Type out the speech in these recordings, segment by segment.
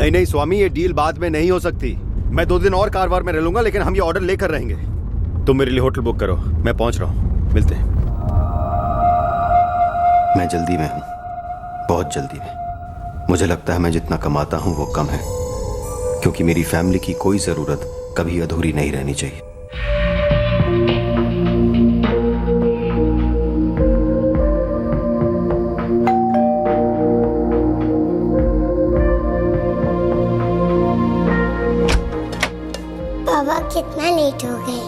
नहीं नहीं स्वामी, ये डील बाद में नहीं हो सकती। मैं 2 दिन और कारवार में रह लूंगा, लेकिन हम ये ऑर्डर लेकर रहेंगे। तुम मेरे लिए होटल बुक करो, मैं पहुंच रहा हूँ, मिलते हैं। मैं जल्दी में हूँ, बहुत जल्दी में। मुझे लगता है मैं जितना कमाता हूँ वो कम है, क्योंकि मेरी फैमिली की कोई जरूरत कभी अधूरी नहीं रहनी चाहिए। पापा कितना लेट हो गए?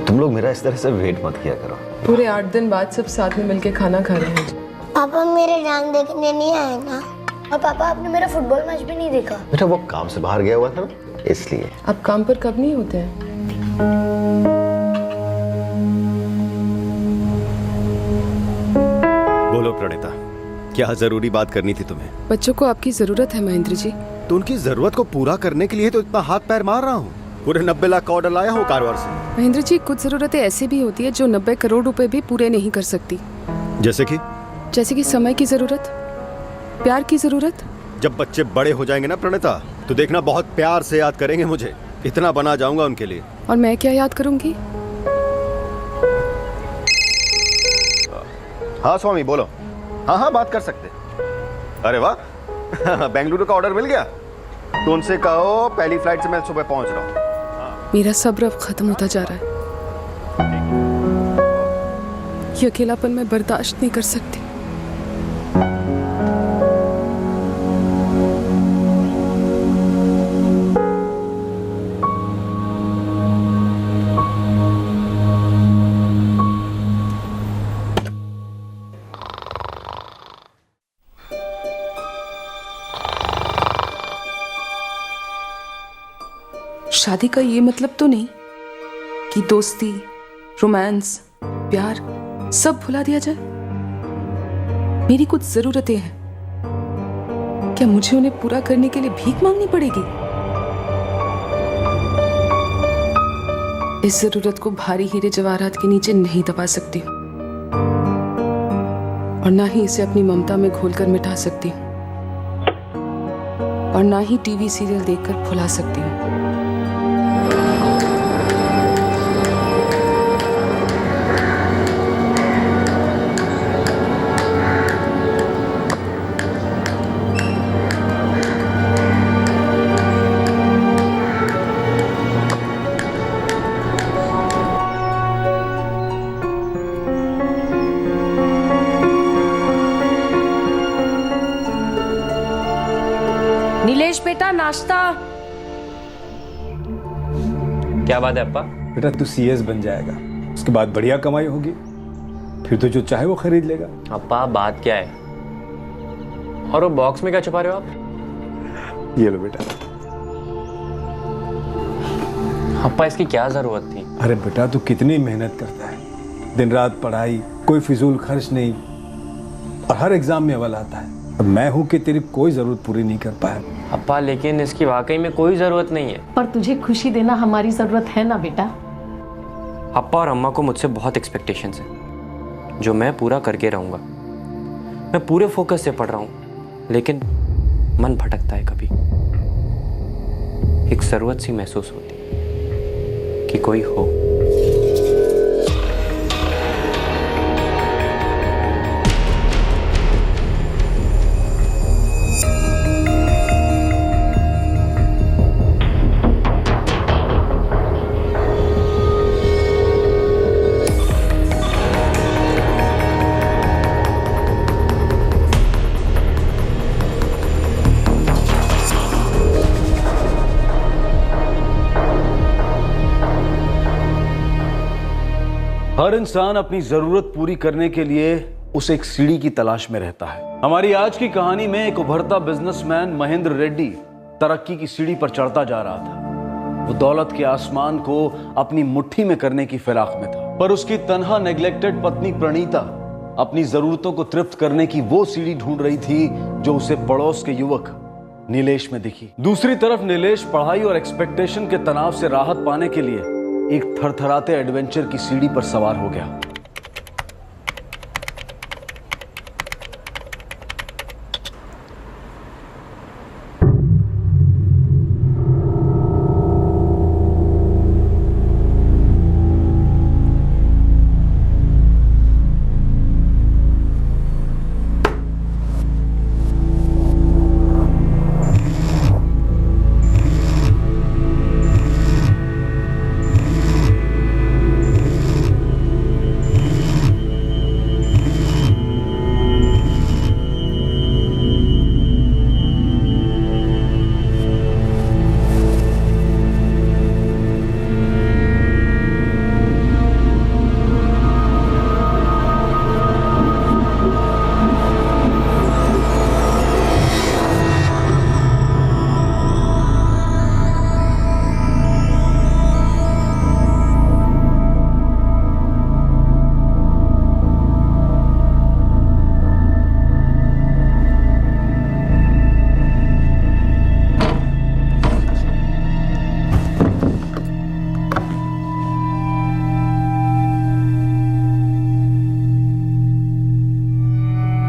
तुम लोग मेरा इस तरह से वेट मत किया करो। पूरे 8 दिन बाद सब साथ में मिलके खाना खा रहे हैं। पापा मेरे डांस देखने नहीं आए ना? और पापा आपने मेरा फुटबॉल मैच भी नहीं देखा? बेटा वो काम से बाहर गया हुआ था ना, इसलिए। आप काम पर कब नहीं होते हैं? बोलो प्रणीता, क्या जरूरी बात करनी थी तुम्हें? बच्चों को आपकी जरूरत है महेंद्र जी। तो उनकी जरूरत को पूरा करने के लिए तो इतना हाथ पैर मार रहा हूँ। पूरे 90 लाख का ऑर्डर लाया हूँ कारवार से। महेंद्र जी, कुछ जरूरतें ऐसी भी होती है जो 90 करोड़ रुपए भी पूरे नहीं कर सकती। जैसे कि समय की जरूरत, प्यार की जरूरत। जब बच्चे बड़े हो जाएंगे ना प्रणीता, तो देखना बहुत प्यार से याद करेंगे मुझे। इतना बना जाऊंगा उनके लिए। और मैं क्या याद करूंगी? हाँ स्वामी बोलो। हाँ हाँ बात कर सकते। अरे वाह बेंगलुरु का ऑर्डर मिल गया। तो उनसे कहो पहली फ्लाइट से मैं सुबह पहुंच रहा हूँ। मेरा सब्र अब खत्म होता जा रहा है। ये अकेलापन मैं बर्दाश्त नहीं कर सकती। शादी का ये मतलब तो नहीं कि दोस्ती, रोमांस, प्यार सब भुला दिया जाए। मेरी कुछ जरूरतें हैं, क्या मुझे उन्हें पूरा करने के लिए भीख मांगनी पड़ेगी? इस जरूरत को भारी हीरे जवाहरात के नीचे नहीं दबा सकती हूँ, और ना ही इसे अपनी ममता में घोलकर मिटा सकती हूँ, और ना ही टीवी सीरियल देखकर भुला सकती हूँ। नीलेश बेटा नाश्ता। क्या बात है अप्पा? बेटा तू सीएस बन जाएगा, उसके बाद बढ़िया कमाई होगी, फिर तो जो चाहे वो खरीद लेगा। अप्पा बात क्या है? और वो बॉक्स में क्या छुपा रहे हो आप? ये लो बेटा। अप्पा इसकी क्या जरूरत थी? अरे बेटा तू कितनी मेहनत करता है, दिन रात पढ़ाई, कोई फिजूल खर्च नहीं, और हर एग्जाम में अव्वल आता है। अब मैं हूं कि तेरी कोई जरूरत पूरी नहीं कर पाया। अप्पा लेकिन इसकी वाकई में कोई जरूरत नहीं है। पर तुझे खुशी देना हमारी जरूरत है ना बेटा। अप्पा और अम्मा को मुझसे बहुत एक्सपेक्टेशंस हैं, जो मैं पूरा करके रहूंगा। मैं पूरे फोकस से पढ़ रहा हूँ, लेकिन मन भटकता है। कभी एक जरूरत सी महसूस होती कि कोई हो। हर इंसान अपनी जरूरत पूरी करने के लिए उस एक सीढ़ी की तलाश में रहता है। हमारी आज की कहानी में एक उभरता बिजनेसमैन महेंद्र रेड्डी तरक्की की सीढ़ी पर चढ़ता जा रहा था। वो दौलत के आसमान को अपनी मुट्ठी में करने की फिराक में था, पर उसकी तन्हा नेग्लेक्टेड पत्नी प्रणीता अपनी जरूरतों को तृप्त करने की वो सीढ़ी ढूंढ रही थी जो उसे पड़ोस के युवक नीलेश में दिखी। दूसरी तरफ नीलेश पढ़ाई और एक्सपेक्टेशन के तनाव से राहत पाने के लिए एक थरथराते एडवेंचर की सीढ़ी पर सवार हो गया।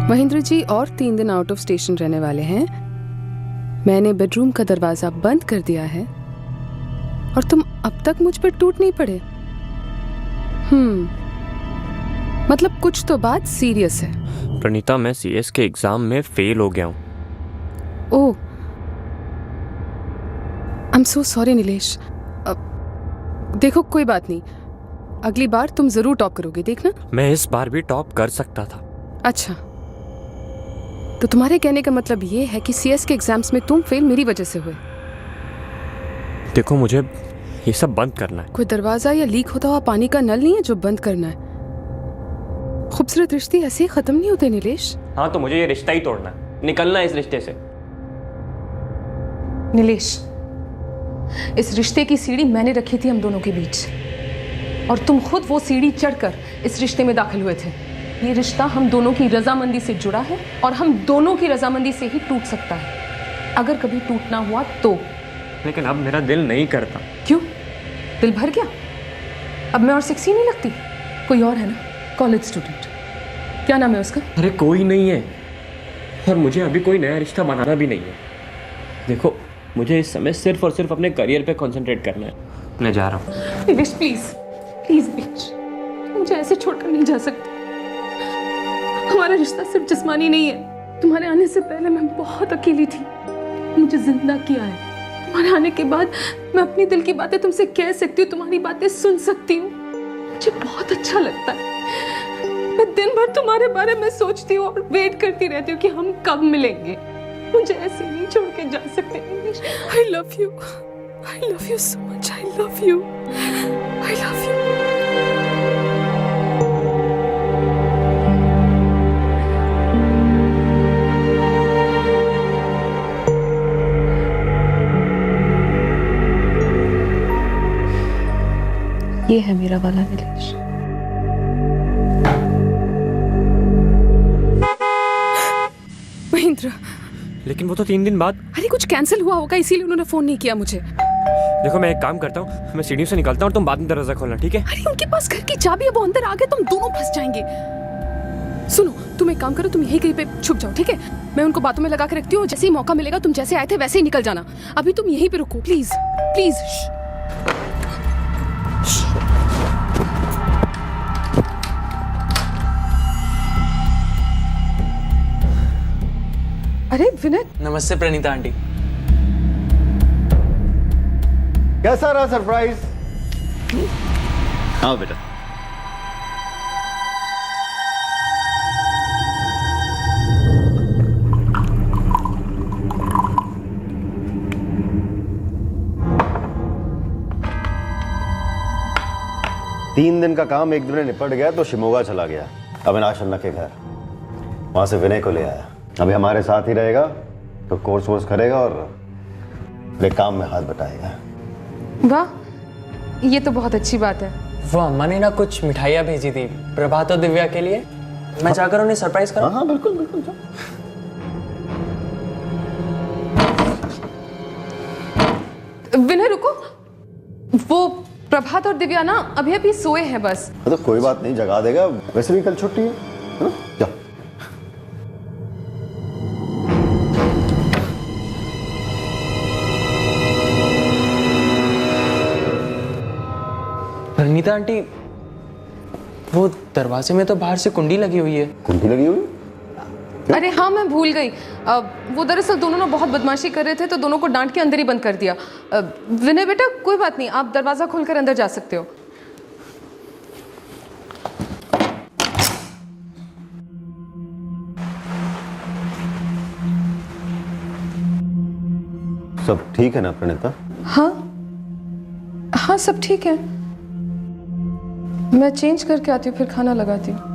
महेंद्र जी और 3 दिन आउट ऑफ स्टेशन रहने वाले हैं। मैंने बेडरूम का दरवाजा बंद कर दिया है और तुम अब तक मुझ पर टूट नहीं पड़े। मतलब कुछ तो बात सीरियस है। प्रणीता, मैं सीएस के एग्जाम में फेल हो गया हूँ। Oh, I am so sorry Nilesh. देखो कोई बात नहीं, अगली बार तुम जरूर टॉप करोगे, देखना। मैं इस बार भी टॉप कर सकता था। अच्छा, तो तुम्हारे कहने का मतलब ये है कि सीएस के एग्जाम्स में तुम फेल मेरी वजह से हुए। देखो, मुझे ये सब बंद करना है। कोई दरवाजा या लीक होता हुआ पानी का नल नहीं है जो बंद करना है। खूबसूरत रिश्ते ऐसे ही खत्म नहीं होते नीलेश। हाँ, तो मुझे ये रिश्ता ही तोड़ना है, निकलना है इस रिश्ते से। नीलेश, इस रिश्ते की सीढ़ी मैंने रखी थी हम दोनों के बीच, और तुम खुद वो सीढ़ी चढ़कर इस रिश्ते में दाखिल हुए थे। ये रिश्ता हम दोनों की रजामंदी से जुड़ा है और हम दोनों की रजामंदी से ही टूट सकता है। अगर कभी टूटना हुआ तो। लेकिन अब मेरा दिल नहीं करता। क्यों? दिल भर गया? अब मैं और सेक्सी नहीं लगती? कोई और है ना, कॉलेज स्टूडेंट, क्या नाम है उसका? अरे कोई नहीं है, और मुझे अभी कोई नया रिश्ता बनाना भी नहीं है। देखो, मुझे इस समय सिर्फ और सिर्फ अपने करियर पे कंसंट्रेट करना है। मैं जा रहा हूँ। नीलेश प्लीज प्लीज प्लीज, मुझे ऐसे छोड़कर नहीं जा सकती। हमारा रिश्ता सिर्फ जिस्मानी नहीं है। तुम्हारे आने से पहले मैं बहुत अकेली थी, मुझे जिंदा किया है। तुम्हारे आने के बाद मैं अपनी दिल की बातें तुमसे कह सकती हूँ, तुम्हारी बातें सुन सकती हूँ। मुझे बहुत अच्छा लगता है। मैं दिन भर तुम्हारे बारे में सोचती हूँ और वेट करती रहती हूँ कि हम कब मिलेंगे। मुझे ऐसे नहीं छोड़ के जा सकते। I love you. I love you so much. I love you. I love you. ये है मेरा वाला नीलेश। महेंद्र, लेकिन वो तो 3 दिन बाद। अरे कुछ कैंसिल हुआ होगा इसीलिए उन्होंने फोन नहीं किया मुझे। देखो, मैं एक काम करता हूँ, मैं सीढ़ियों से निकलता हूँ और तुम बाद में दरवाजा खोलना, ठीक है? अरे उनके पास घर की चाबी है, वो अंदर आ गए, तुम दोनों फंस जाएंगे। सुनो, तुम एक काम करो, तुम यहीं कहीं पे छुप जाओ, ठीक है? मैं उनको बातों में लगा के रखती हूँ, जैसे ही मौका मिलेगा तुम जैसे आए थे वैसे ही निकल जाना। अभी तुम यहीं पे रुको, प्लीज प्लीज। अरे विनय। नमस्ते प्रणीता आंटी। कैसा रहा सरप्राइज? हाँ बेटा। तीन दिन का काम एक दिन में निपट गया तो शिमोगा चला गया अविनाश अन्ना के घर। वहां से विनय को ले आया। अभी हमारे साथ ही रहेगा तो कोर्स वोर्स करेगा और मेरे काम में हाथ बटाएगा। वाह, ये तो बहुत अच्छी बात है। वो अम्मा ने ना कुछ मिठाइयाँ भेजी थी प्रभात और दिव्या के लिए। मैं जाकर उन्हें सरप्राइज करूं? हाँ बिल्कुल बिल्कुल। विनय रुको, वो प्रभात और दिव्या ना अभी अभी सोए हैं बस। तो कोई बात नहीं, जगा देगा, वैसे भी कल छुट्टी है ना? जाओ। प्रणीता आंटी, वो दरवाजे में तो बाहर से कुंडी लगी हुई है। कुंडी लगी हुई? अरे हाँ, मैं भूल गई। वो दरअसल दोनों ना बहुत बदमाशी कर रहे थे तो दोनों को डांट के अंदर ही बंद कर दिया। विनय बेटा, कोई बात नहीं, आप दरवाजा खोलकर अंदर जा सकते हो। सब ठीक है ना प्रणीता? हाँ हाँ, सब ठीक है। मैं चेंज करके आती हूँ, फिर खाना लगाती हूँ।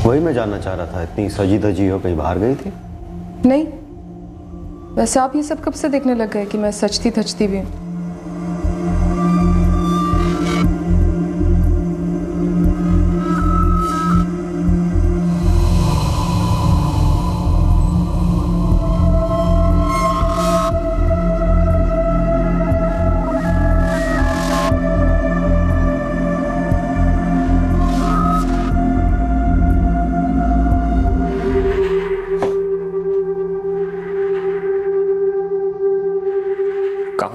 वही मैं जानना चाह रहा था, इतनी सजी धजी हो कहीं बाहर गई थी? नहीं, वैसे आप ये सब कब से देखने लग गए कि मैं सचती धजती भी हूँ?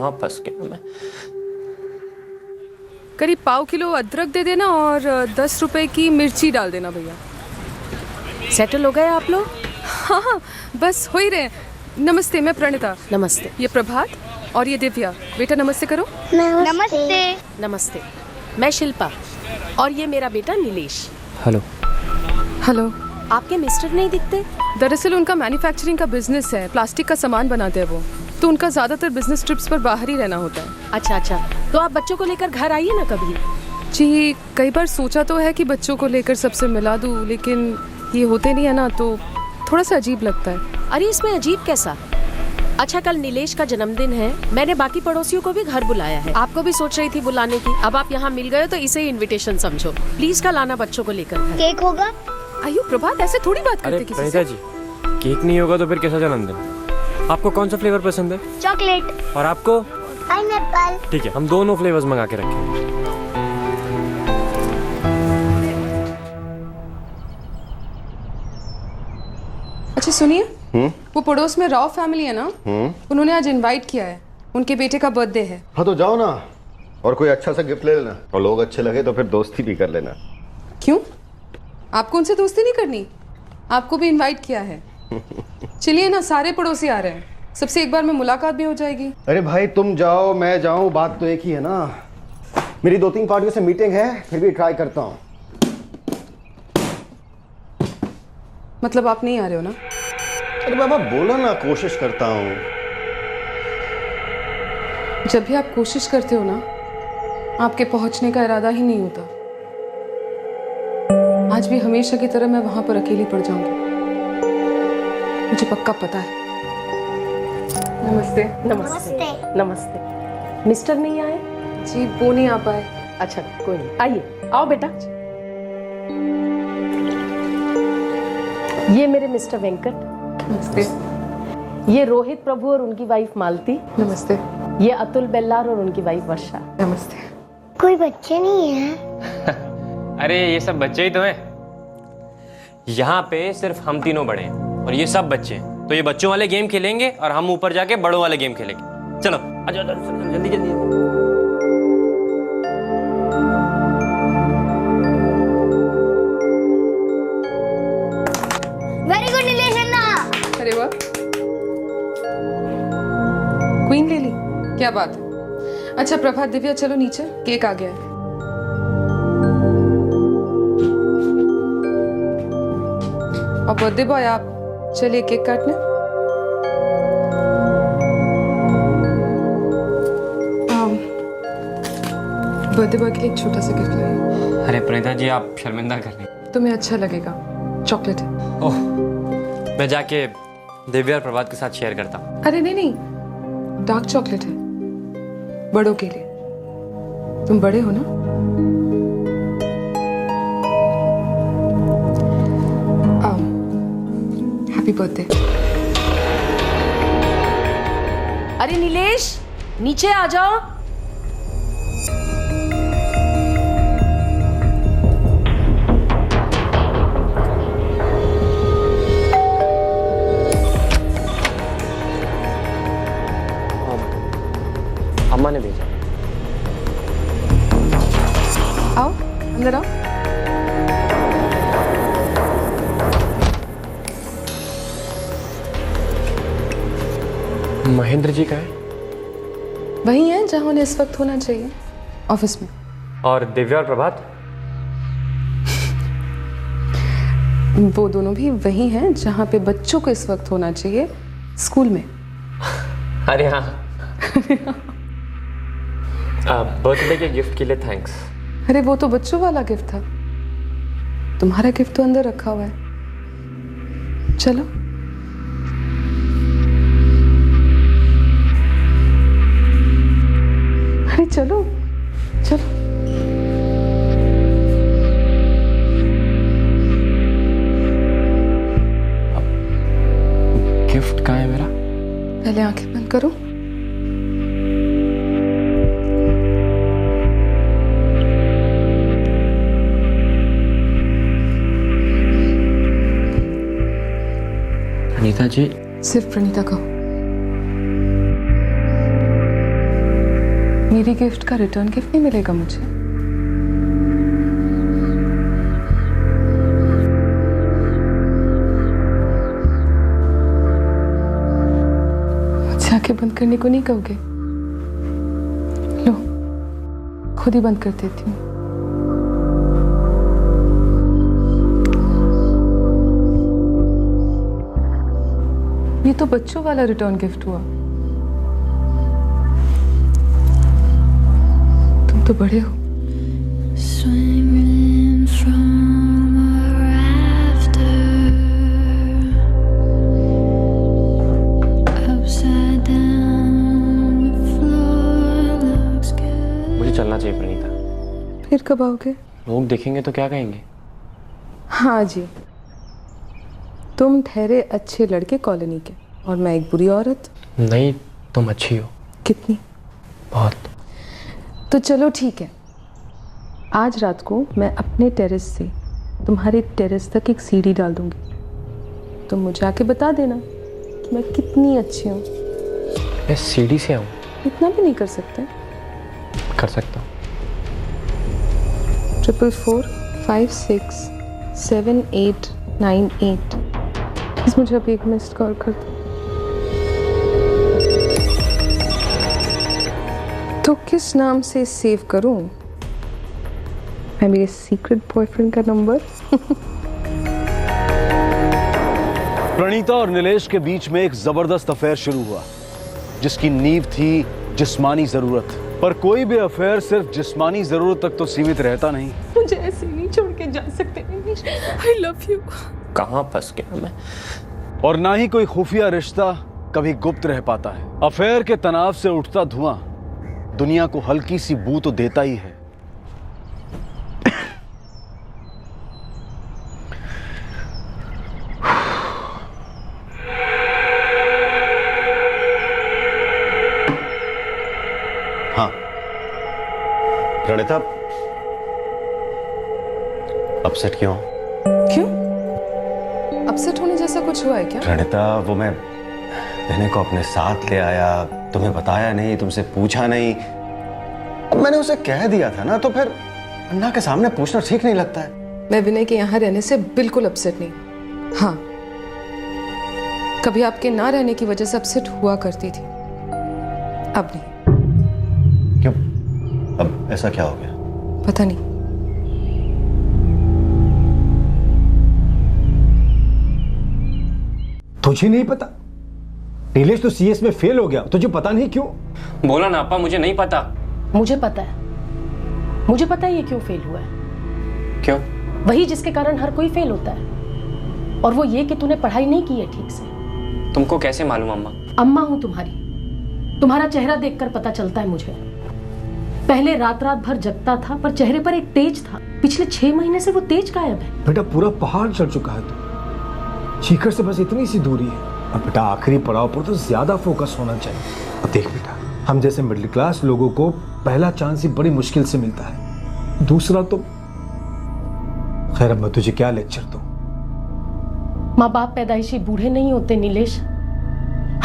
कहाँ फंस गया मैं। करीब पाव किलो अदरक दे देना और 10 रुपए की मिर्ची डाल देना भैया। सेटल हो गए आप लोग? हाँ हाँ, बस हो ही रहे हैं। नमस्ते, मैं प्रणिता। नमस्ते। ये प्रभात और ये दिव्या। बेटा नमस्ते करो। नमस्ते। नमस्ते, मैं शिल्पा और ये मेरा बेटा नीलेश। हेलो। हेलो। आपके मिस्टर नहीं दिखते? दरअसल उनका मैन्युफैक्चरिंग का बिजनेस है, प्लास्टिक का सामान बनाते हैं वो, तो उनका ज़्यादातर बिजनेस ट्रिप्स पर बाहर ही रहना होता है। अच्छा अच्छा, तो आप बच्चों को लेकर घर आइए ना कभी। जी, कई बार सोचा तो है कि बच्चों को लेकर सबसे मिला दूँ, लेकिन ये होते नहीं है ना, तो थोड़ा सा अजीब लगता है। अरे इसमें अजीब कैसा? अच्छा, कल नीलेश का जन्मदिन है, मैंने बाकी पड़ोसियों को भी घर बुलाया है। आपको भी सोच रही थी बुलाने की, अब आप यहाँ मिल गए तो इसे ही इनविटेशन समझो। प्लीज कल आना बच्चों को लेकर घर। केक होगा? आयु प्रभात, ऐसे थोड़ी बात अरे करते किसी प्रणिता से। जी, केक नहीं होगा तो फिर कैसा जन्मदिन? आपको कौन सा फ्लेवर पसंद है? चॉकलेट। और आपको? पाइनएप्पल। ठीक है, हम दोनों फ्लेवर्स मंगा के रखेंगे। अच्छा सुनिए, वो पड़ोस में राव फैमिली है ना, उन्होंने आज इनवाइट किया है, उनके बेटे का बर्थडे है। हाँ तो जाओ ना, और कोई अच्छा सा गिफ्ट ले लेना, और लोग अच्छे लगे तो फिर दोस्ती भी कर लेना। क्यों, आपको उनसे दोस्ती नहीं करनी? आपको भी इनवाइट किया है। चलिए ना, सारे पड़ोसी आ रहे हैं, सबसे एक बार में मुलाकात भी हो जाएगी। अरे भाई तुम जाओ मैं जाऊं, बात तो एक ही है ना। मेरी 2-3 पार्टियों से मीटिंग है, फिर भी ट्राई करता हूँ। मतलब आप नहीं आ रहे हो ना? अरे बाबा बोलो ना, कोशिश करता हूँ। जब भी आप कोशिश करते हो ना, आपके पहुंचने का इरादा ही नहीं होता। आज भी हमेशा की तरह मैं वहां पर अकेली पड़ जाऊंगी, मुझे पक्का पता है। नमस्ते। नमस्ते। नमस्ते। मिस्टर नहीं आए? जी, वो नहीं आ पाए। अच्छा कोई नहीं, आइए, आओ बेटा। ये मेरे मिस्टर वेंकट। नमस्ते। ये रोहित प्रभु और उनकी वाइफ मालती। नमस्ते। ये अतुल बेल्लार और उनकी वाइफ वर्षा। नमस्ते। कोई बच्चे नहीं है? अरे ये सब बच्चे ही तो हैं। यहाँ पे सिर्फ हम तीनों बड़े हैं और ये सब बच्चे हैं, तो ये बच्चों वाले गेम खेलेंगे और हम ऊपर जाके बड़ों वाले गेम खेलेंगे। चलो आ जाओ, जल्दी जल्दी। वेरी गुड नीलेश अन्ना। अरे वाह, क्वीन ले ली, क्या बात है। अच्छा प्रभात, दिव्या चलो नीचे, केक आ गया है। और बर्थडे बॉय आप चलिए केक काटने। बर्थडे बॉय के लिए एक छोटा सा गिफ्ट लाइए। अरे प्रणिता जी, आप शर्मिंदा कर रही हैं। तुम्हें अच्छा लगेगा, चॉकलेट है। ओह, मैं जाके दिव्या और प्रभात के साथ शेयर करता हूँ। अरे नहीं नहीं, डार्क चॉकलेट है, बड़ों के लिए। तुम बड़े हो ना। Happy birthday. अरे नीलेश, नीचे आ जाओ। अम्मा ने भेजा। आओ अंदर आओ। महेंद्र जी का है? वही है जहां उन्हें इस वक्त होना चाहिए, ऑफिस में। और दिव्या और प्रभात? वो दोनों भी वही हैं जहां पे बच्चों को इस वक्त होना चाहिए, स्कूल में। अरे हाँ। बर्थडे के गिफ्ट के लिए थैंक्स। अरे वो तो बच्चों वाला गिफ्ट था, तुम्हारा गिफ्ट तो अंदर रखा हुआ है। चलो अरे चलो चलो। गिफ्ट कहाँ है मेरा? पहले आंखें बंद करो। प्रणीता जी। सिर्फ प्रणीता कहो। मेरी गिफ्ट का रिटर्न गिफ्ट नहीं मिलेगा मुझे? मुझसे आंखें बंद करने को नहीं कहोगे? लो, खुद ही बंद कर देती हूँ। ये तो बच्चों वाला रिटर्न गिफ्ट हुआ। तुम तो बड़े हो। Swinging from a rafter, upside down, the floor looks good. मुझे चलना चाहिए प्रणीता। फिर कब आओगे? लोग देखेंगे तो क्या कहेंगे? हाँ जी, तुम ठहरे अच्छे लड़के कॉलोनी के और मैं एक बुरी औरत। नहीं, तुम अच्छी हो। कितनी? बहुत। तो चलो ठीक है, आज रात को मैं अपने टेरेस से तुम्हारे टेरेस तक एक सीढ़ी डाल दूंगी। तुम मुझे आके बता देना कि मैं कितनी अच्छी हूँ। मैं सीढ़ी से आऊँ? इतना भी नहीं कर सकते? कर सकता हूँ। 44456789 प्लीज मुझे अभी एक मिस्ड कॉल कर दो। तो किस नाम से सेव करूं मैं मेरे सीक्रेट बॉयफ्रेंड का नंबर? प्रणीता और नीलेश के बीच में एक जबरदस्त अफेयर शुरू हुआ जिसकी नींव थी जिस्मानी जरूरत। पर कोई भी अफेयर सिर्फ जिस्मानी जरूरत तक तो सीमित रहता नहीं। मुझे ऐसे नहीं छोड़ के जा सकते नीलेश। I love you. कहाँ फंस गया मैं? और ना ही कोई खुफिया रिश्ता कभी गुप्त रह पाता है। अफेयर के तनाव से उठता धुआं दुनिया को हल्की सी बू तो देता ही है। हाँ प्रणीता, अपसेट क्यों? क्यों? अपसेट होने जैसा कुछ हुआ है क्या? प्रणीता, वो मैं बहने को अपने साथ ले आया, तुम्हें बताया नहीं, तुमसे पूछा नहीं। मैंने उसे कह दिया था ना, तो फिर अन्ना के सामने पूछना ठीक नहीं लगता है। मैं विनय के यहाँ रहने से बिल्कुल अपसेट नहीं। हाँ, कभी आपके ना रहने की वजह से अपसेट हुआ करती थी, अब नहीं। क्यों? अब ऐसा क्या हो गया? पता नहीं। तुझे नहीं पता? नीलेश तो सीएस में फेल हो गया, तुझे पता नहीं क्यों? बोला ना अपा, मुझे नहीं पता। मुझे पता है, मुझे पता है ये क्यों फेल हुआ है। क्यों? वही जिसके कारण हर कोई फेल होता है, और वो ये कि तूने पढ़ाई नहीं की है ठीक से। तुमको कैसे मालूम अम्मा? अम्मा हूं तुम्हारी, तुम्हारा चेहरा देखकर पता चलता है मुझे। पहले रात रात भर जगता था, पर चेहरे पर एक तेज था। पिछले 6 महीने से वो तेज गायब है। बेटा पूरा पहाड़ चढ़ चुका है तू, शिखर से बस इतनी सी दूरी है। अब बेटा आखिरी पड़ाव पर तो ज्यादा फोकस होना चाहिए। अब देख बेटा, हम जैसे मिडिल क्लास लोगों को पहला चांस ही बड़ी मुश्किल से मिलता है, दूसरा तो खैर। अब मैं तुझे क्या लेक्चर दूं? माँ बाप पैदाइशी बूढ़े नहीं होते नीलेश,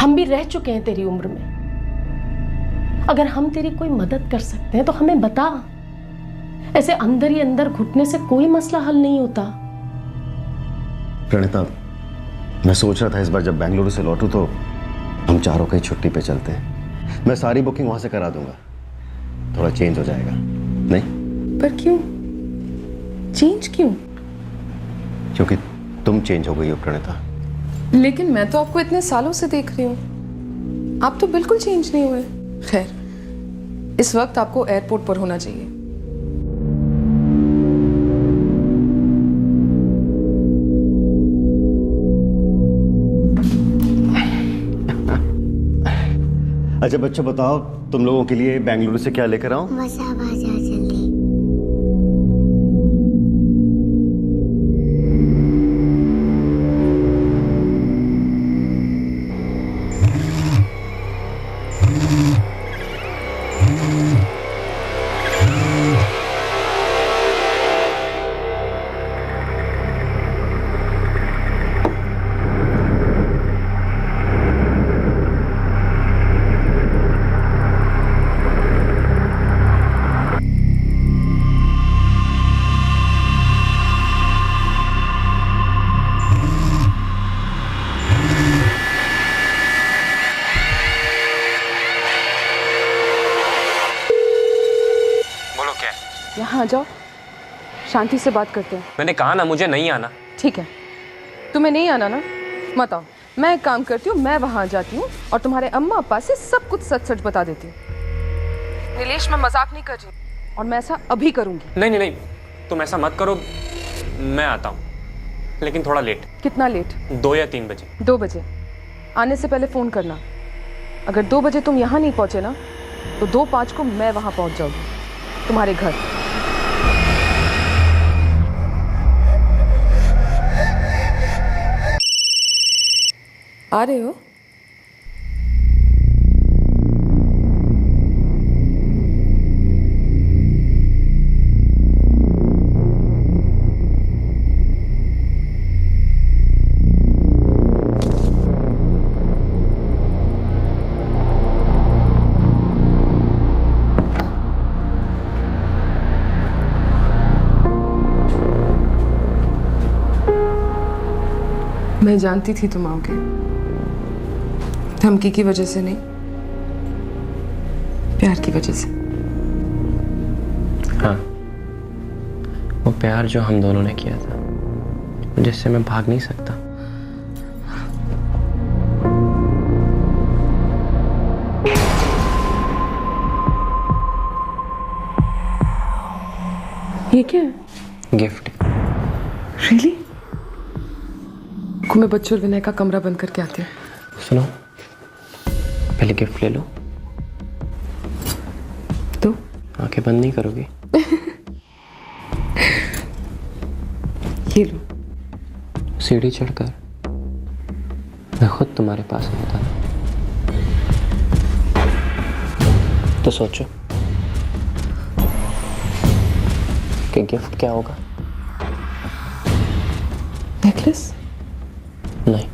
हम भी रह चुके हैं तेरी उम्र में। अगर हम तेरी कोई मदद कर सकते हैं तो हमें बता। ऐसे अंदर ही अंदर घुटने से कोई मसला हल नहीं होता। प्रणीता, मैं सोच रहा था इस बार जब बेंगलुरु से लौटूं तो हम चारों कहीं छुट्टी पे चलते हैं। मैं सारी बुकिंग वहां से करा दूंगा, थोड़ा चेंज हो जाएगा। नहीं? पर क्यों चेंज? क्यों? क्योंकि तुम चेंज हो गई हो प्रणीता। लेकिन मैं तो आपको इतने सालों से देख रही हूँ, आप तो बिल्कुल चेंज नहीं हुए। खैर, इस वक्त आपको एयरपोर्ट पर होना चाहिए। अच्छा बच्चों, बताओ तुम लोगों के लिए बेंगलुरु से क्या लेकर आऊं? मसा बाजा जल्दी। वहाँ जाओ, शांति से बात करते हैं। मैंने कहा ना मुझे नहीं आना। ठीक है, तुम्हें नहीं आना ना, मत आओ। मैं एक काम करती हूँ, मैं वहाँ जाती हूँ और तुम्हारे अम्मा अप्पा से सब कुछ सच सच बता देती हूँ। नीलेश, मैं मजाक नहीं कर रही और मैं ऐसा अभी करूँगी। नहीं नहीं नहीं, तुम ऐसा मत करो, मैं आता हूँ, लेकिन थोड़ा लेट। कितना लेट? 2 या 3 बजे। 2 बजे आने से पहले फ़ोन करना। अगर 2 बजे तुम यहाँ नहीं पहुँचे ना तो 2:05 को मैं वहाँ पहुँच जाऊँगी तुम्हारे घर। आ रहे हो? मैं जानती थी तुम आओगे, धमकी की वजह से नहीं, प्यार की वजह से। हाँ, वो प्यार जो हम दोनों ने किया था, जिससे मैं भाग नहीं सकता। ये क्या है? गिफ्ट। रियली? मैं बच्चों और विनय का कमरा बंद करके आती हूँ। सुनो, पहले गिफ्ट ले लो। तो आंखें बंद नहीं करोगी? ये लो। सीढ़ी चढ़कर मैं खुद तुम्हारे पास आता। तो सोचो कि गिफ्ट क्या होगा? नेकलेस? नहीं,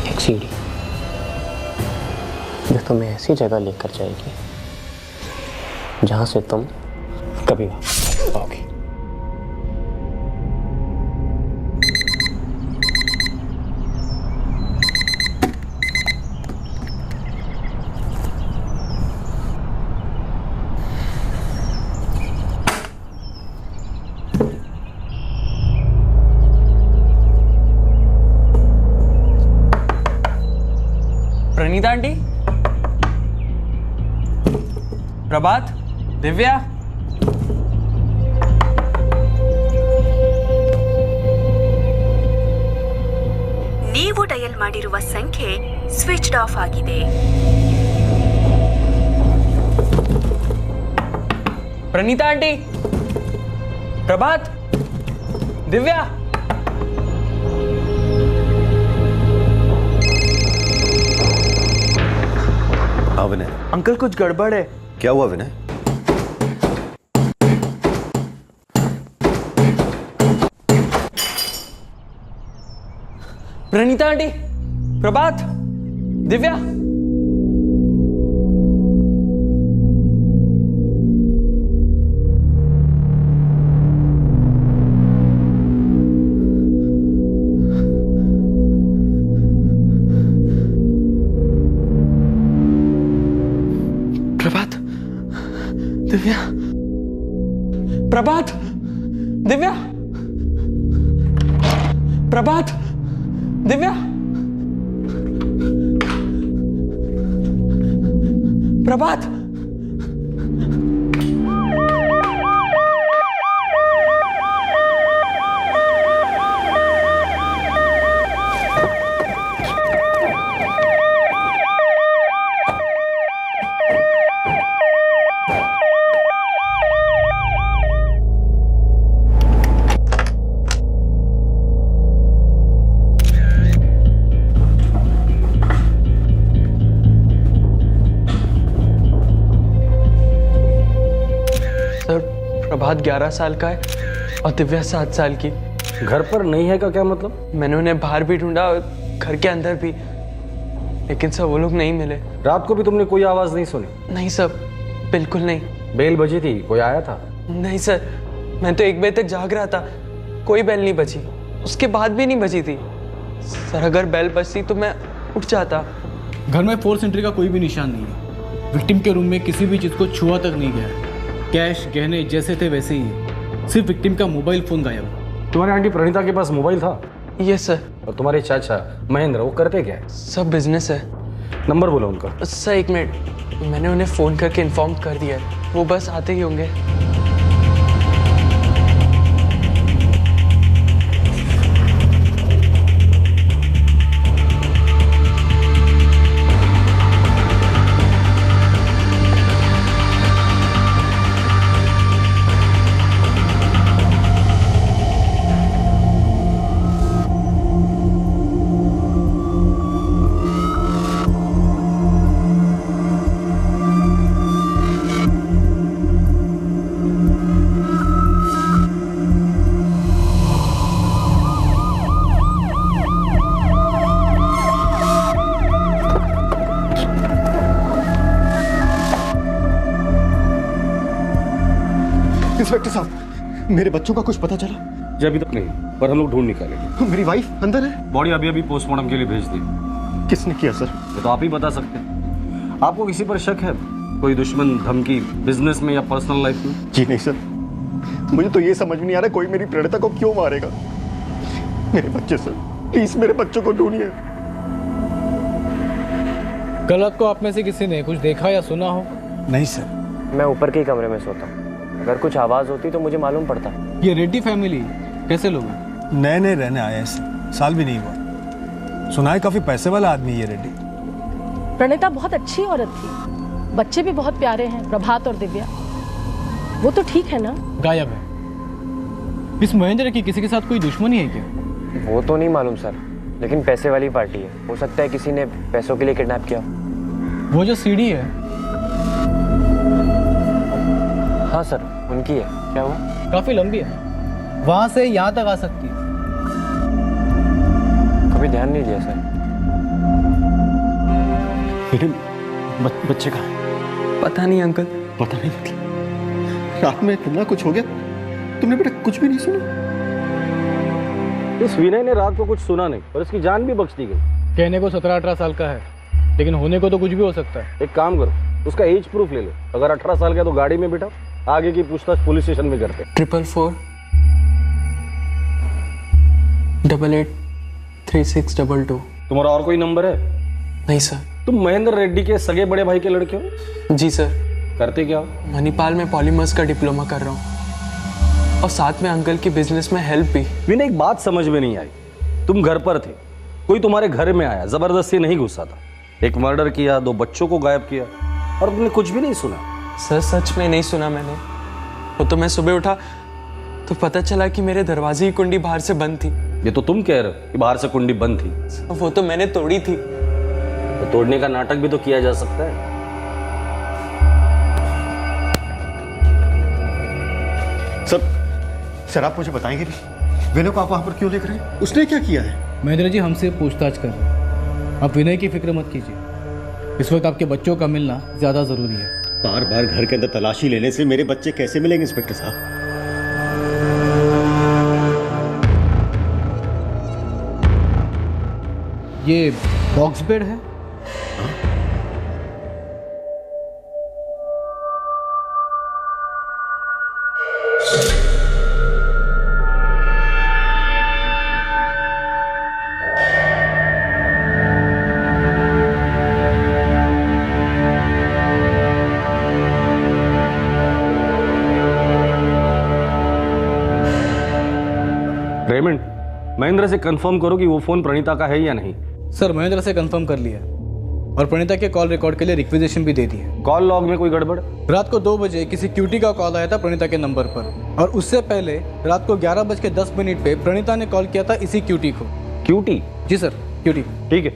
एक सीढ़ी जो तुम्हें ऐसी जगह लेकर जाएगी जहां से तुम कभी वापस नहीं पाओगे। प्रणीता आंटी, प्रभात, दिव्या, ನೀವು ಡಯಲ್ ಮಾಡಿರುವ ಸಂಖ್ಯೆ ಸ್ವಿಚ್ಡ್ ಆಫ್ ಆಗಿದೆ. प्रणीता आंटी, प्रभात, दिव्या। हाँ विनय। अंकल कुछ गड़बड़ है। क्या हुआ विनय? प्रणीता आंटी, प्रभात, दिव्या। प्रभात, दिव्या, प्रभात, दिव्या, प्रभात, दिव्या, प्रभात। प्रभात 11 साल का है और दिव्या 7 साल की। घर पर नहीं है का क्या मतलब? मैंने उन्हें बाहर भी ढूंढा और घर के अंदर भी, लेकिन सर वो लोग नहीं मिले। रात को भी तुमने कोई आवाज नहीं सुनी? नहीं सर, बिल्कुल नहीं। बेल बजी थी, कोई आया था? नहीं सर, मैं तो 1 बजे तक जाग रहा था, कोई बेल नहीं बजी, उसके बाद भी नहीं बजी थी। सर अगर बेल बजती तो मैं उठ जाता। घर में फोर्स एंट्री का कोई भी निशान नहीं है। विक्टिम के रूम में किसी भी चीज़ को छुआ तक नहीं गया है। कैश गहने जैसे थे वैसे ही है, सिर्फ विक्टिम का मोबाइल फ़ोन गायब है। तुम्हारी आंटी प्रणीता के पास मोबाइल था? Yes sir. और तुम्हारे चाचा महेंद्र वो करते क्या है? सब बिजनेस है। नंबर बोलो उनका। सर 1 मिनट, मैंने उन्हें फ़ोन करके इन्फॉर्म कर दिया है, वो बस आते ही होंगे। इंस्पेक्टर साहब, मेरे बच्चों का कुछ पता चला? जी अभी तक नहीं, पर हम लोग ढूंढ निकालेंगे। मेरी वाइफ अंदर है? बॉडी अभी अभी पोस्टमार्टम के लिए भेज दी। किसने किया सर? ये तो आप ही बता सकते हैं। आपको किसी पर शक है? कोई दुश्मन, धमकी, बिजनेस में या पर्सनल लाइफ में? जी नहीं सर, मुझे तो ये समझ में नहीं आ रहा कोई मेरी प्रणीता को क्यों मारेगा। मेरे बच्चे सर, प्लीज मेरे बच्चों को ढूंढिए। कल रात को आप में से किसी ने कुछ देखा या सुना हो? नहीं सर। मैं ऊपर के ही कमरे में सोता हूँ, अगर कुछ आवाज़ होती तो मुझे मालूम पड़ता। ये रेड्डी फैमिली कैसे लोग हैं? नए नए रहने आए हैं सर, साल भी नहीं हुआ। सुना है काफी पैसे वाला आदमी ये रेड्डी। प्रणीता बहुत अच्छी औरत थी, बच्चे भी बहुत प्यारे हैं, प्रभात और दिव्या। वो तो ठीक है ना? गायब है। इस महेंद्र की किसी के साथ कोई दुश्मनी है क्या? वो तो नहीं मालूम सर, लेकिन पैसे वाली पार्टी है, हो सकता है किसी ने पैसों के लिए किडनैप किया। वो जो सीढ़ी है? हाँ सर, उनकी है। क्या हुआ? काफी लंबी है, वहां से यहाँ तक आ सकती है। कभी ध्यान नहीं दिया सर। मेरे बच्चे कहाँ हैं? पता नहीं अंकल। पता नहीं मतलब रात में इतना कुछ हो गया, तुमने बेटा कुछ भी नहीं सुना? इस विनय ने रात को कुछ सुना नहीं और इसकी जान भी बख्श दी गई। कहने को 17-18 साल का है, लेकिन होने को तो कुछ भी हो सकता है। एक काम करो, उसका एज प्रूफ ले लो। अगर 18 साल का तो गाड़ी में बिठा, आगे की पूछताछ पुलिस स्टेशन में करते। 444 88 3622। तुम्हारा और कोई नंबर है? नहीं सर। तुम महेंद्र रेड्डी के सगे बड़े भाई के लड़के हो? जी सर। करते क्या? मणिपाल में पॉलीमर्स का डिप्लोमा कर रहा हूँ और साथ में अंकल की बिजनेस में हेल्प भी। विनय एक बात समझ में नहीं आई, तुम घर पर थे, कोई तुम्हारे घर में आया, जबरदस्ती नहीं घुसा था, एक मर्डर किया, 2 बच्चों को गायब किया और तुमने कुछ भी नहीं सुना? सर सच में नहीं सुना मैंने। वो तो मैं सुबह उठा तो पता चला कि मेरे दरवाजे की कुंडी बाहर से बंद थी। ये तो तुम कह रहे हो कि बाहर से कुंडी बंद थी। वो तो मैंने तोड़ी थी। तो तोड़ने का नाटक भी तो किया जा सकता है। सर आप मुझे बताएंगे भी, विनय को आप वहां पर क्यों लेकर रहे हैं? उसने क्या किया है? महेंद्र जी हमसे पूछताछ कर रहे हैं, आप विनय की फिक्र मत कीजिए। इस वक्त आपके बच्चों का मिलना ज्यादा जरूरी है। बार बार घर के अंदर तलाशी लेने से मेरे बच्चे कैसे मिलेंगे इंस्पेक्टर साहब? ये बॉक्स बेड है? रेमंड, महेंद्र से कंफर्म करो कि वो फोन प्रणीता का है या नहीं। सर महेंद्र से कंफर्म कर लिया और प्रणीता के कॉल रिकॉर्ड के लिए रिक्वेजिशन भी दे दी है। कॉल लॉग में कोई गड़बड़? रात को 2 बजे किसी क्यूटी का कॉल आया था प्रणीता के नंबर पर, और उससे पहले रात को 11:10 पे प्रणीता ने कॉल किया था इसी क्यूटी को। क्यूटी? जी सर, क्यूटी। ठीक है,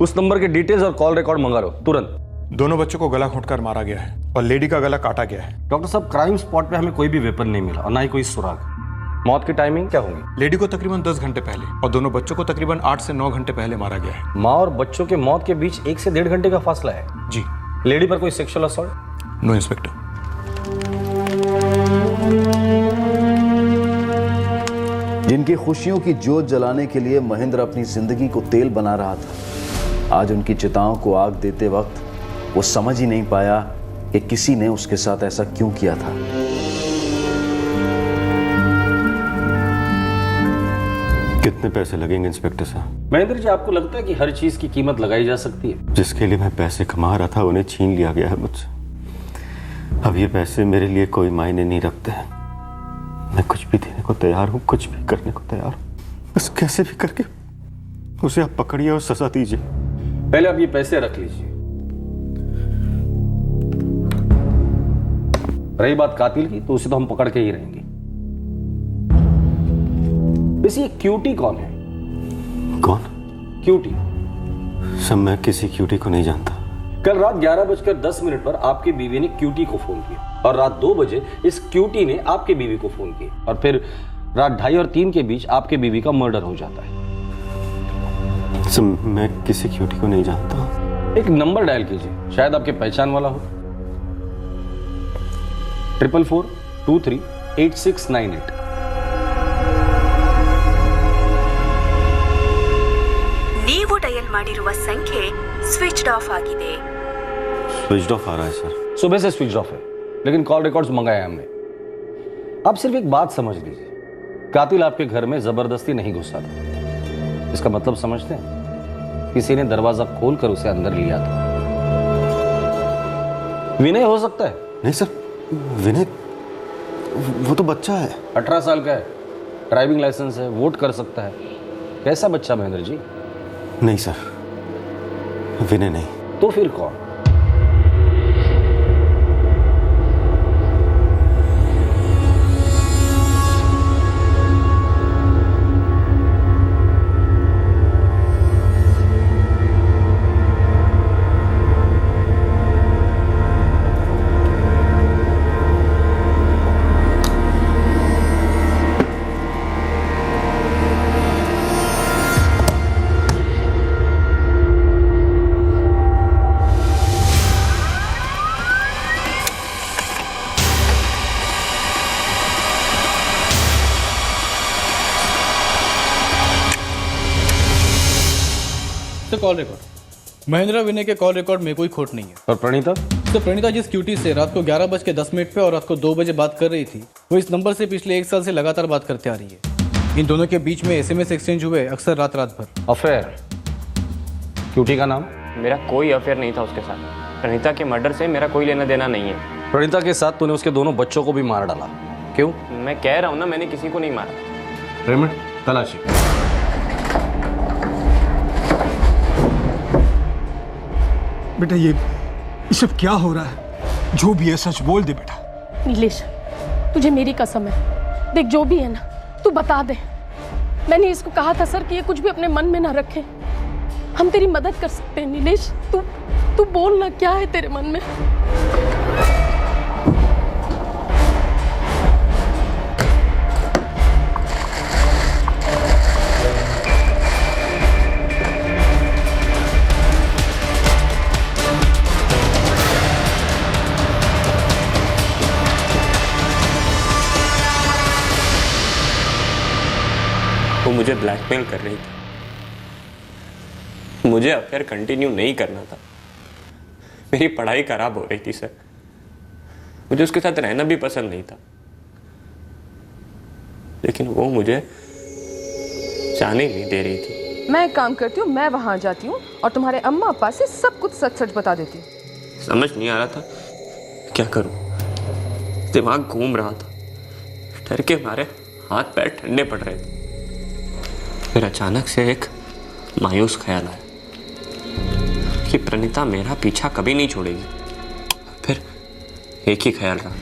उस नंबर के डिटेल्स और कॉल रिकॉर्ड मंगा लो तुरंत। दोनों बच्चों को गला घोंटकर मारा गया है और लेडी का गला काटा गया है। डॉक्टर साहब, क्राइम स्पॉट पे हमें कोई भी वेपन नहीं मिला और ना ही कोई सुराग। मौत की टाइमिंग क्या होगी? लेडी को तकरीबन 10 घंटे पहले और दोनों बच्चों को तकरीबन 8 से 9 घंटे पहले मारा गया है। माँ और बच्चों के मौत के बीच 1 से 1.5 घंटे का फासला है। जी। लेडी पर कोई सेक्सुअल असॉल्ट? No inspector. जिनकी खुशियों की जोत जलाने के लिए महेंद्र अपनी जिंदगी को तेल बना रहा था, आज उनकी चिताओं को आग देते वक्त वो समझ ही नहीं पाया कि किसी ने उसके साथ ऐसा क्यों किया था। कितने पैसे लगेंगे इंस्पेक्टर साहब? महेंद्र जी, आपको लगता है कि हर चीज की कीमत लगाई जा सकती है? जिसके लिए मैं पैसे कमा रहा था उन्हें छीन लिया गया है मुझसे। अब ये पैसे मेरे लिए कोई मायने नहीं रखते हैं। मैं कुछ भी देने को तैयार हूँ, कुछ भी करने को तैयार हूँ, बस कैसे भी करके उसे आप पकड़िए और सजा दीजिए। पहले आप ये पैसे रख लीजिए। रही बात कातिल की, तो उसे तो हम पकड़ के ही रहेंगे। वैसे ये क्यूटी कौन है? कौन? क्यूटी। सब मैं किसी क्यूटी को नहीं जानता। कल रात 11:10 पर आपकी बीवी ने क्यूटी को फोन किया और रात 2 बजे इस क्यूटी ने आपके बीवी को फोन किया और फिर रात 2:30 और 3 के बीच आपके बीवी का मर्डर हो जाता है। सब मैं किसी क्यूटी को नहीं जानता। एक नंबर डायल कीजिए, शायद आपके पहचान वाला हो। 44238698। ನೀವು ಡಯಲ್ ಮಾಡಿರುವ ಸಂಖ್ಯೆ ಸ್ವಿಚ್ಡ್ ಆಫ್ ಆಗಿದೆ। स्विच ऑफ आ रहा है सर। सुबह से स्विच ऑफ है, लेकिन कॉल रिकॉर्ड्स मंगाए हमने। आप सिर्फ एक बात समझ लीजिए, कातिल आपके घर में जबरदस्ती नहीं घुसा था। इसका मतलब समझते हैं? किसी ने दरवाजा खोलकर उसे अंदर लिया था। विनय हो सकता है? नहीं सर, विनय वो तो बच्चा है। 18 साल का है, ड्राइविंग लाइसेंस है, वोट कर सकता है। कैसा बच्चा महेंद्र जी? नहीं सर, विनय नहीं। तो फिर कौन? कॉल रिकॉर्ड महेंद्र विनय के कॉल रिकॉर्ड में कोई खोट नहीं है। और प्रणीता? तो प्रणीता जिस क्यूटी से रात को 11:10 पे और रात को 2 बजे बात कर रही थी, वो इस नंबर से पिछले 1 साल से लगातार बात करते आ रही है। इन दोनों के बीच में SMS एक्सचेंज हुए, अक्सर रात भर। अफेयर? क्यूटी का नाम? मेरा कोई अफेयर नहीं था उसके साथ। प्रणीता के मर्डर से मेरा कोई लेना देना नहीं है। प्रणीता के साथ तूने उसके दोनों बच्चों को भी मार डाला, क्यों? मैं कह रहा हूँ ना, मैंने किसी को नहीं मारा। रेमंड, तलाशी। बेटा ये सब क्या हो रहा है? जो भी है सच बोल दे बेटा। नीलेश, तुझे मेरी कसम है, देख जो भी है ना तू बता दे। मैंने इसको कहा था सर कि ये कुछ भी अपने मन में ना रखे। हम तेरी मदद कर सकते हैं नीलेश, तू बोल ना, क्या है तेरे मन में? वो मुझे ब्लैकमेल कर रही थी। मुझे अफेयर कंटिन्यू नहीं करना था। मेरी पढ़ाई खराब हो रही थी सर। मुझे उसके साथ रहना भी पसंद नहीं था, लेकिन वो मुझे जाने नहीं दे रही थी। मैं एक काम करती हूँ, मैं वहां जाती हूँ और तुम्हारे अम्मा अप्पा से सब कुछ सच सच बता देती हूँ। समझ नहीं आ रहा था क्या करूँ। दिमाग घूम रहा था, डर के मारे हाथ पैर ठंडे पड़ रहे थे। फिर अचानक से एक मायूस ख्याल आया कि प्रणीता मेरा पीछा कभी नहीं छोड़ेगी। फिर एक ही ख्याल रहा,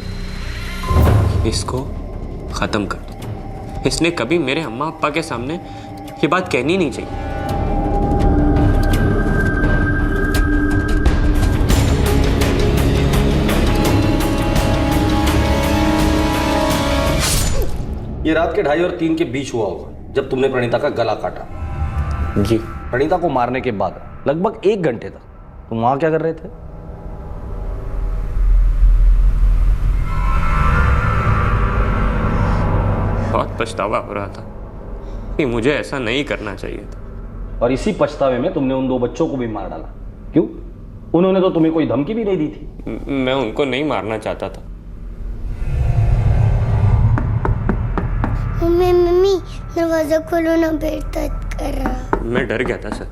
इसको खत्म कर दो। इसने कभी मेरे अम्मा अप्पा के सामने ये बात कहनी नहीं चाहिए। ये रात के 2:30 और 3 के बीच हुआ होगा जब तुमने प्रणीता का गला काटा। जी। प्रणीता को मारने के बाद लगभग 1 घंटे तक तुम वहां क्या कर रहे थे? बहुत पछतावा हो रहा था कि मुझे ऐसा नहीं करना चाहिए था। और इसी पछतावे में तुमने उन 2 बच्चों को भी मार डाला। क्यों? उन्होंने तो तुम्हें कोई धमकी भी नहीं दी थी। मैं उनको नहीं मारना चाहता था। मम्मी दरवाजा खोलो ना, पेट दर्द कर रहा। मैं डर गया था सर।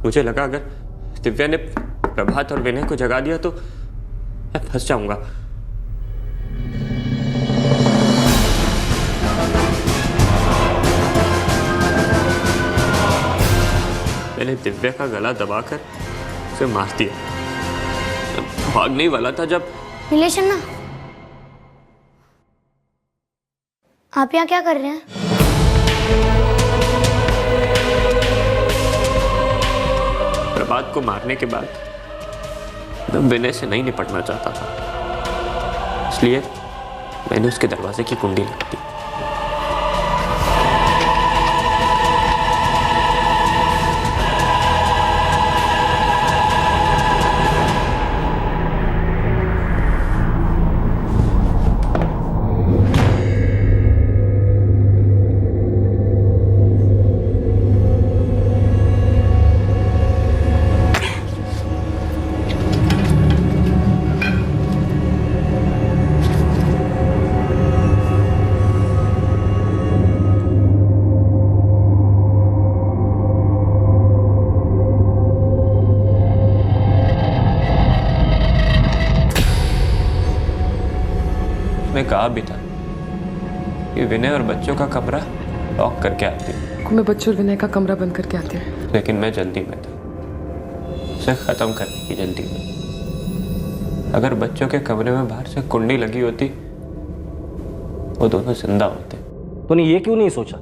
मुझे लगा अगर दिव्या ने प्रभात और विनय को जगा दिया तो मैं फंस जाऊंगा। मैंने दिव्या का गला दबाकर उसे मार दिया। भागने ही वाला था जब नीलेश अन्ना, आप यहाँ क्या कर रहे हैं? प्रभात को मारने के बाद मैं विनय से नहीं निपटना चाहता था, इसलिए मैंने उसके दरवाजे की कुंडी लगा दी। उसने कहा भी था कि विनय और बच्चों का कमरा लॉक करके आते हैं। मैं बच्चों और विनय का कमरा बंद करके आते हैं। लेकिन मैं जल्दी में था, उसे खत्म करने की जल्दी में। अगर बच्चों के कमरे में बाहर से कुंडी लगी होती वो दोनों जिंदा होते। तूने ये क्यों नहीं सोचा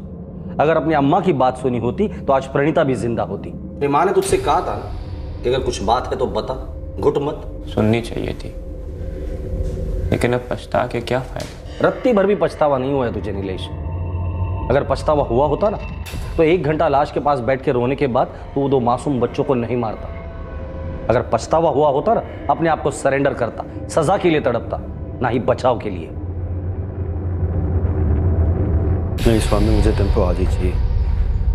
अगर अपनी अम्मा की बात सुनी होती तो आज प्रणीता भी जिंदा होती। तेरी माँ ने तुझसे कहा था कि अगर कुछ बात है तो बता, घुट मत। सुननी चाहिए थी, लेकिन अब पछता के क्या फायदा। रत्ती भर भी पछतावा नहीं हुआ है तुझे नीलेश। अगर पछतावा हुआ होता ना तो 1 घंटा लाश के पास बैठ के रोने के बाद तो वो 2 मासूम बच्चों को नहीं मारता। अगर पछतावा हुआ होता ना अपने आप को सरेंडर करता, सजा के लिए तड़पता, ना ही बचाव के लिए। नहीं स्वामी, मुझे टेम्पो आज ही चाहिए।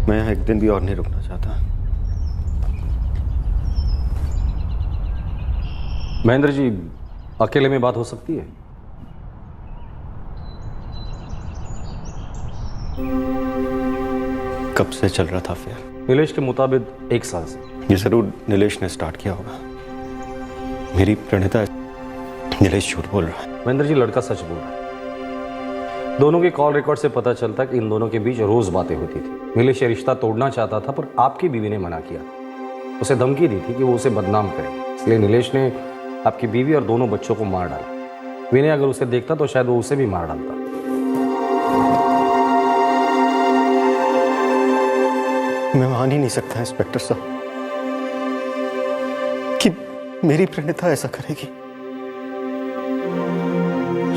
मैं यहाँ 1 दिन भी और नहीं रुकना चाहता। महेंद्र जी, अकेले में बात हो सकती है? कब से चल रहा था अफेयर? नीलेश के मुताबिक 1 साल से। ये जरूर नीलेश ने स्टार्ट किया होगा। मेरी प्रणीता, नीलेश झूठ बोल रहा है। महेंद्र जी, लड़का सच बोल रहा है। दोनों के कॉल रिकॉर्ड से पता चलता कि इन दोनों के बीच रोज बातें होती थी। नीलेश ये रिश्ता तोड़ना चाहता था, पर आपकी बीवी ने मना किया। उसे धमकी दी थी कि वो उसे बदनाम करे, इसलिए नीलेश ने आपकी बीवी और दोनों बच्चों को मार डाला। विनय अगर उसे देखता तो शायद वो उसे भी मार डालता। मैं मान ही नहीं सकता इंस्पेक्टर साहब कि मेरी प्रणीता ऐसा करेगी।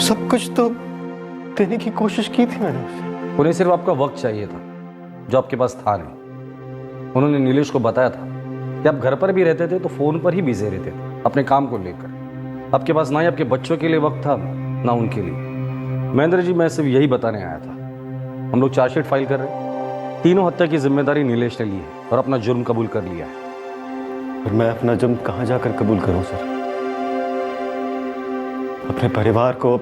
सब कुछ तो देने की कोशिश की थी मैंने उसे। उन्हें सिर्फ आपका वक्त चाहिए था, जो आपके पास था नहीं। उन्होंने नीलेश को बताया था कि आप घर पर भी रहते थे तो फोन पर ही बिजी रहते थे अपने काम को लेकर। आपके पास ना ही आपके बच्चों के लिए वक्त था ना उनके लिए। महेंद्र जी, मैं सिर्फ यही बताने आया था। हम लोग चार्जशीट फाइल कर रहे हैं। 3 हत्या की जिम्मेदारी नीलेश ने ली है और अपना जुर्म कबूल कर लिया है। और मैं अपना जुर्म कहां जाकर कबूल करूं सर? अपने परिवार को,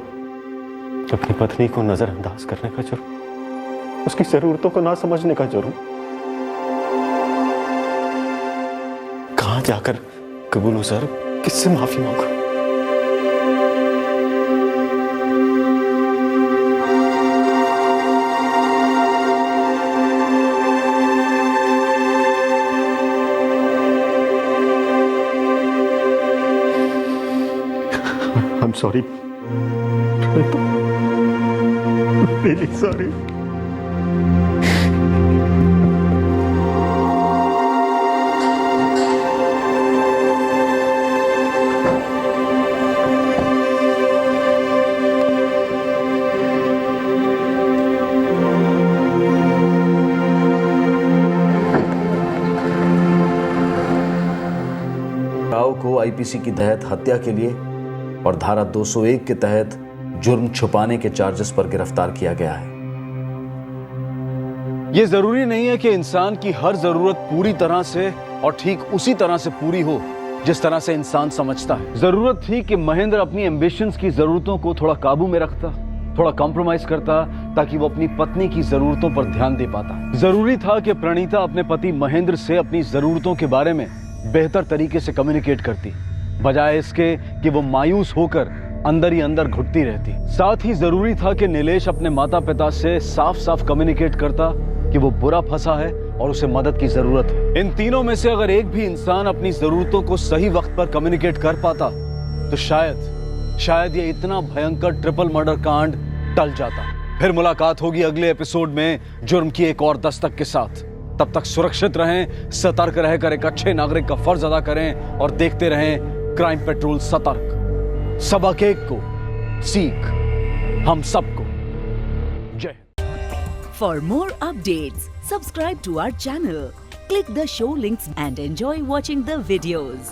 अपनी पत्नी को नजरअंदाज करने का जुर्म, उसकी जरूरतों को ना समझने का जुर्म, कहां जाकर कबूल हूं सर? किससे माफी मांगू? I'm sorry. Really sorry. Rao को आईपीसी की तहत हत्या के लिए और धारा 201 के तहत जुर्म छुपाने के चार्जेस पर गिरफ्तार किया गया है। ये जरूरी नहीं है कि इंसान की हर जरूरत पूरी तरह से और ठीक उसी तरह से पूरी हो जिस तरह से इंसान समझता है। जरूरत थी कि महेंद्र अपनी एम्बिशंस की जरूरतों को थोड़ा काबू में रखता, थोड़ा कॉम्प्रोमाइज करता, ताकि वो अपनी पत्नी की जरूरतों पर ध्यान दे पाता। जरूरी था कि प्रणीता अपने पति महेंद्र से अपनी जरूरतों के बारे में बेहतर तरीके से कम्युनिकेट करती, बजाय इसके कि वो मायूस होकर अंदर ही अंदर घुटती रहती। साथ ही जरूरी था कि नीलेश अपने माता पिता से साफ साफ कम्युनिकेट करता कि वो बुरा फंसा है और उसे मदद की जरूरत है। इन तीनों में से अगर एक भी इंसान अपनी जरूरतों को सही वक्त पर कम्युनिकेट कर पाता तो शायद ये इतना भयंकर ट्रिपल मर्डर कांड टल जाता। फिर मुलाकात होगी अगले एपिसोड में जुर्म की एक और दस्तक के साथ। तब तक सुरक्षित रहें, सतर्क रहकर एक अच्छे नागरिक का फर्ज अदा करें और देखते रहें क्राइम पेट्रोल सतर्क। सबक एक को सीख हम सबको। जय। For more updates, subscribe to our channel, click the show links and enjoy watching the videos.